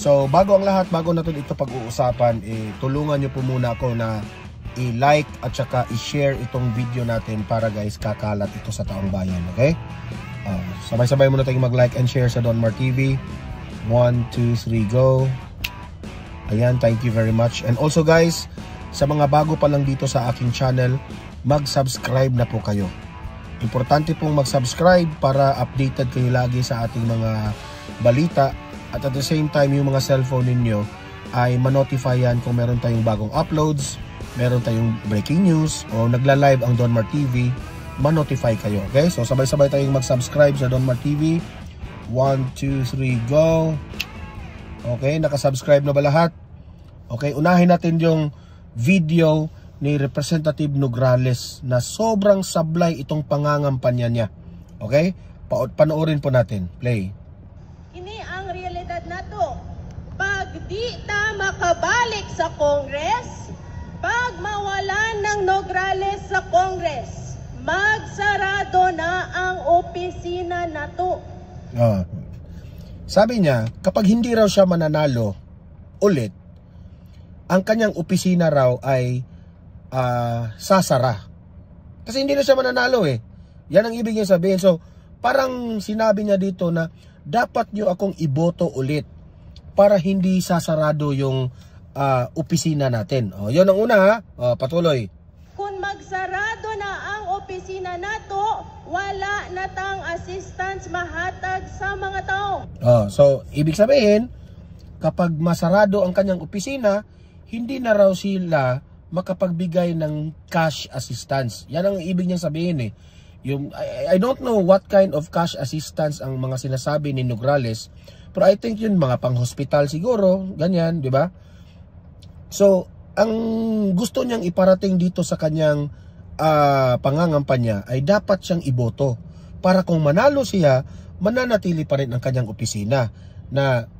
So bago ang lahat, bago natin ito pag-uusapan, tulungan nyo po muna ako na i-like at saka i-share itong video natin para guys kakalat ito sa taong bayan, okay? Sabay-sabay muna tayong mag-like and share sa Don Mar TV. 1, 2, 3, go. Ayan, thank you very much. And also guys, sa mga bago pa lang dito sa aking channel, mag-subscribe na po kayo. Importante pong mag-subscribe para updated kayo lagi sa ating mga balita. At at the same time, yung mga cellphone ninyo ay manotify yan kung meron tayong bagong uploads, meron tayong breaking news, o nagla-live ang Don Mar TV, manotify kayo. Okay? So sabay-sabay tayong mag-subscribe sa Don Mar TV. 1, 2, 3, go. Okay, nakasubscribe na ba lahat? Okay, unahin natin yung video ni Representative Nograles na sobrang sablay itong pangangampanya niya. Okay? Panoorin po natin. Play. Ini ang realidad nato. Pag di ta makabalik sa Congress, pag mawalan ng Nograles sa Congress, magsarado na ang opisina nato. Sabi niya, kapag hindi raw siya mananalo ulit, ang kanyang opisina raw ay sasara. Kasi hindi na siya mananalo eh. Yan ang ibig niya sabihin. So, parang sinabi niya dito na dapat nyo akong iboto ulit para hindi sasarado yung opisina natin. Yun ang una ha. Patuloy. Kung magsarado na ang opisina nato, wala na tang assistance mahatag sa mga tao. So, ibig sabihin, kapag masarado ang kanyang opisina, hindi na raw sila makapagbigay ng cash assistance. Yan ang ibig niyang sabihin eh. I don't know what kind of cash assistance ang mga sinasabi ni Nograles, pero I think yun mga pang-hospital siguro, ganyan, di ba? So, ang gusto niyang iparating dito sa kanyang pangangampanya ay dapat siyang iboto para kung manalo siya, mananatili pa rin ang kanyang opisina na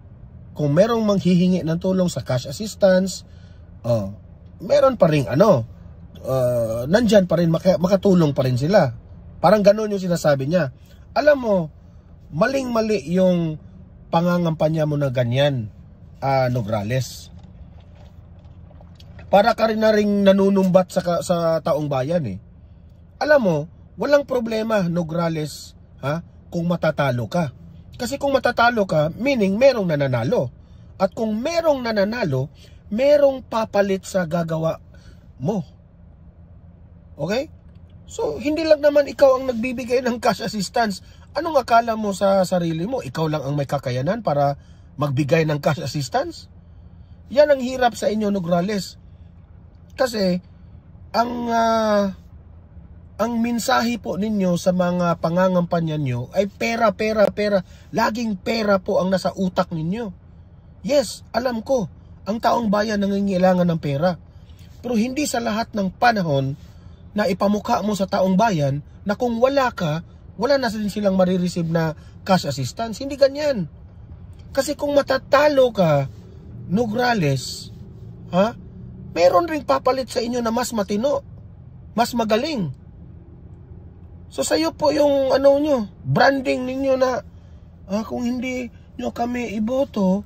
kung merong manghihingi ng tulong sa cash assistance, meron pa rin nandyan pa rin, makatulong pa rin sila. Parang gano'n yung sinasabi niya. Alam mo, maling-mali yung pangangampanya mo na ganyan, Nograles. Para ka rin na rin nanunumbat sa taong bayan eh. Alam mo, walang problema, Nograles, kung matatalo ka. Kasi kung matatalo ka, meaning merong nananalo. At kung merong nananalo, merong papalit sa gagawa mo. Okay? So, hindi lang naman ikaw ang nagbibigay ng cash assistance. Anong akala mo sa sarili mo? Ikaw lang ang may kakayanan para magbigay ng cash assistance? Yan ang hirap sa inyo, Nograles. Kasi, ang mensahe po ninyo sa mga pangangampanya nyo ay pera, pera, pera. Laging pera po ang nasa utak ninyo. Yes, alam ko. Ang taong bayan nangangailangan ng pera. Pero hindi sa lahat ng panahon na ipamukha mo sa taong bayan na kung wala ka, wala na din silang marireceive na cash assistance. Hindi ganyan. Kasi kung matatalo ka, Nograles, meron ring papalit sa inyo na mas matino, mas magaling. So sa'yo po yung branding ninyo na kung hindi nyo kami iboto,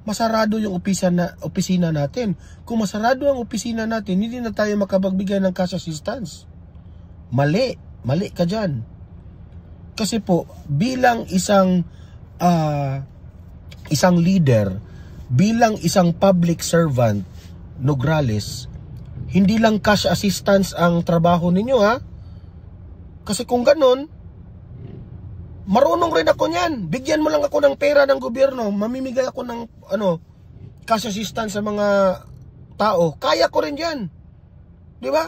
masarado yung opisina natin. Kung masarado ang opisina natin, hindi na tayo makapagbigay ng cash assistance. Mali ka dyan. Kasi po, bilang isang leader, bilang isang public servant, Nograles, hindi lang cash assistance ang trabaho ninyo Kasi kung ganon, marunong rin ako niyan. Bigyan mo lang ako ng pera ng gobyerno, mamimigay ako ng cash assistance sa mga tao. Kaya ko rin 'yan. 'Di ba?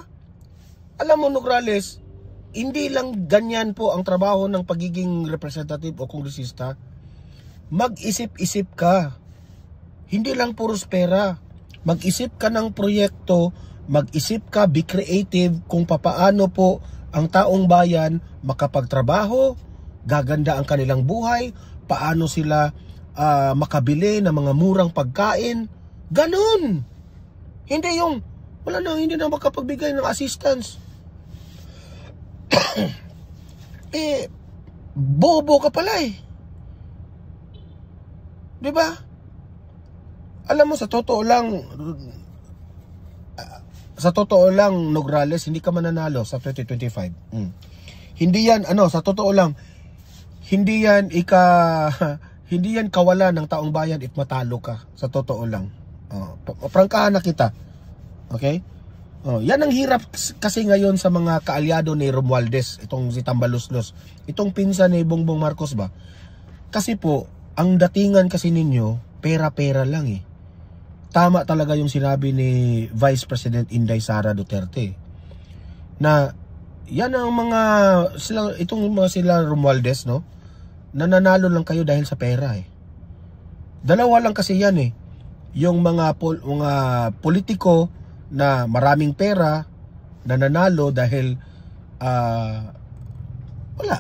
Alam mo, Nograles, hindi lang ganyan po ang trabaho ng pagiging representative o kongresista. Mag-isip-isip ka. Hindi lang puros pera. Mag-isip ka ng proyekto, mag-isip ka, be creative kung papaano po ang taong bayan makapagtrabaho, gaganda ang kanilang buhay, paano sila makabili ng mga murang pagkain. Ganon. Hindi yung hindi na makapagbigay ng assistance. Bobo ka pala eh. 'Di ba? Alam mo, sa totoo lang, Nograles, hindi ka mananalo sa 2025. Hindi yan, sa totoo lang, hindi yan kawalan ng taong bayan if matalo ka. Sa totoo lang. Prangkahan na kita. Okay? Yan ang hirap kasi ngayon sa mga kaalyado ni Romualdez, itong si Tambaluslos, itong pinsan ni Bongbong Marcos ba? Kasi po, ang datingan kasi ninyo, pera-pera lang eh. Tama talaga yung sinabi ni Vice President Inday Sara Duterte na yan ang sila Romualdez, no? Nananalo lang kayo dahil sa pera eh. Dalawa lang kasi yan eh. Yung mga politiko na maraming pera nananalo dahil wala.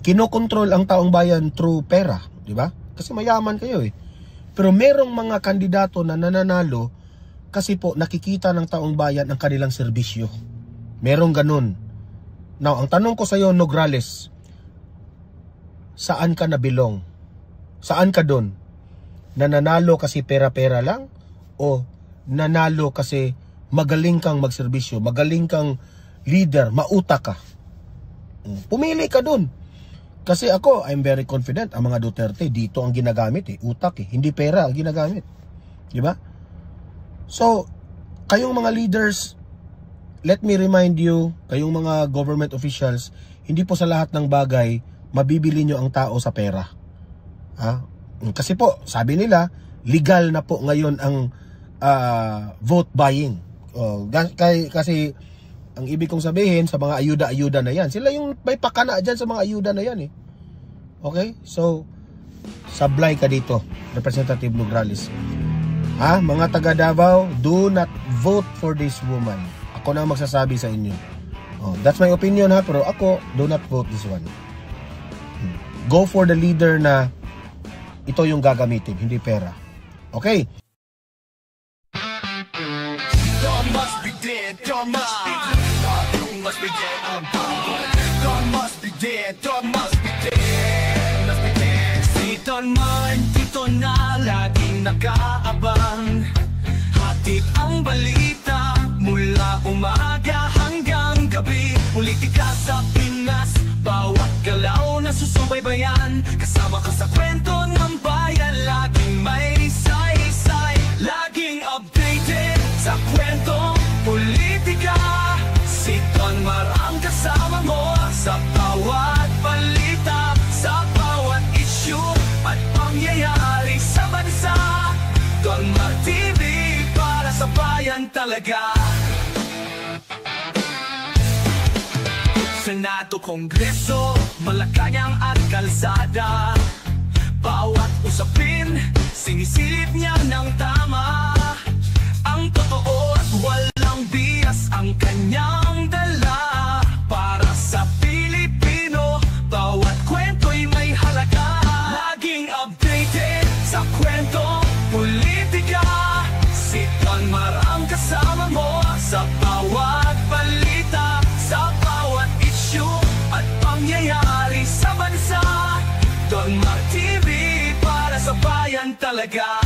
Kinokontrol ang taong bayan through pera, di ba? Kasi mayaman kayo eh. Pero merong mga kandidato na nananalo kasi po nakikita ng taong bayan ang kanilang serbisyo. Merong ganun. Now, ang tanong ko sa iyo, Nograles, saan ka nabilong? Saan ka doon? Nananalo kasi pera-pera lang? O nanalo kasi magaling kang magserbisyo, magaling kang leader, mautak ka? Pumili ka doon. Kasi ako, I'm very confident, ang mga Duterte, dito ang ginagamit eh, utak eh, hindi pera ang ginagamit. Di ba? So, kayong mga leaders, let me remind you, kayong mga government officials, hindi po sa lahat ng bagay, mabibili nyo ang tao sa pera. Kasi po, sabi nila, legal na po ngayon ang vote buying. Kasi ang ibig kong sabihin sa mga ayuda-ayuda na yan, sila yung may pakana dyan sa mga ayuda na yan eh. Okay? So, sablay ka dito, Representative Nograles. Mga taga Davao, do not vote for this woman. Ako na magsasabi sa inyo. That's my opinion pero ako, do not vote this one. Go for the leader na ito yung gagamitin, hindi pera. Okay? God must be dead, God must be dead. God must be dead, God must be dead, God must be dead, must be dead. Si Don Man, dito na laging nakaabang. Hatid ang balita mula umaga hanggang gabi. Politika sa Pinas, bawat galaw na susubaybayan. Kasama ka sa kwento ng bayan, laging may say-say. Laging updated sa kwentong politika. Si Don Mar ang kasama mo sa bawat balita, sa bawat issue at pangyayari sa bansa. Don Mar TV, para sa bayan talaga. Senado, Kongreso, Malacanang at kalsada, bawat usapin, sinisilip niya ng tama. Ang totoo at walang bias ang kanyang dala. Para sa Pilipino, bawat kwento'y may halaga. Laging updated sa kwentong politika. Si Don Mar ang kasama mo sa bawat balita, sa bawat issue at pangyayari sa bansa. Don Mar TV, para sa bayan talaga.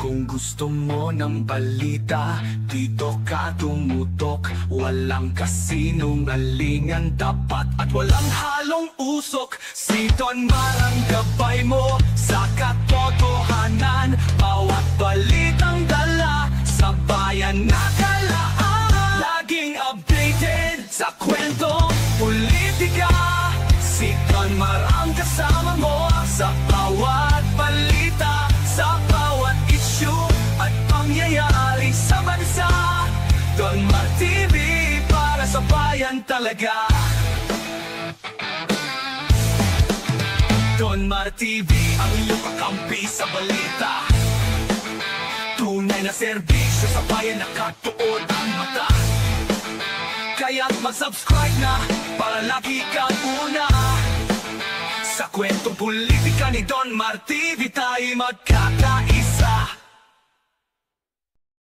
Kung gusto mo ng balita, dito ka tumutok. Walang kasinungalingan dapat at walang halong usok. Si Don Mar ang gabay mo sa katotohanan. Bawat balitang dala sa bayan na talaan. Laging updated sa kwentong politika. Si Don Mar ang kasama mo sa bawat balita, sa bawat issue at pangyayari sa bansa. Don Mar TV, para sa bayan talaga. Don Mar TV, ang iyong kakampi sa balita. Tunay na serbisyo sa bayan, nakatuon ang mata. Kaya't mag-subscribe na para lagi kang una. Sa kwentong politika ni Don Mar TV tayo magkakain.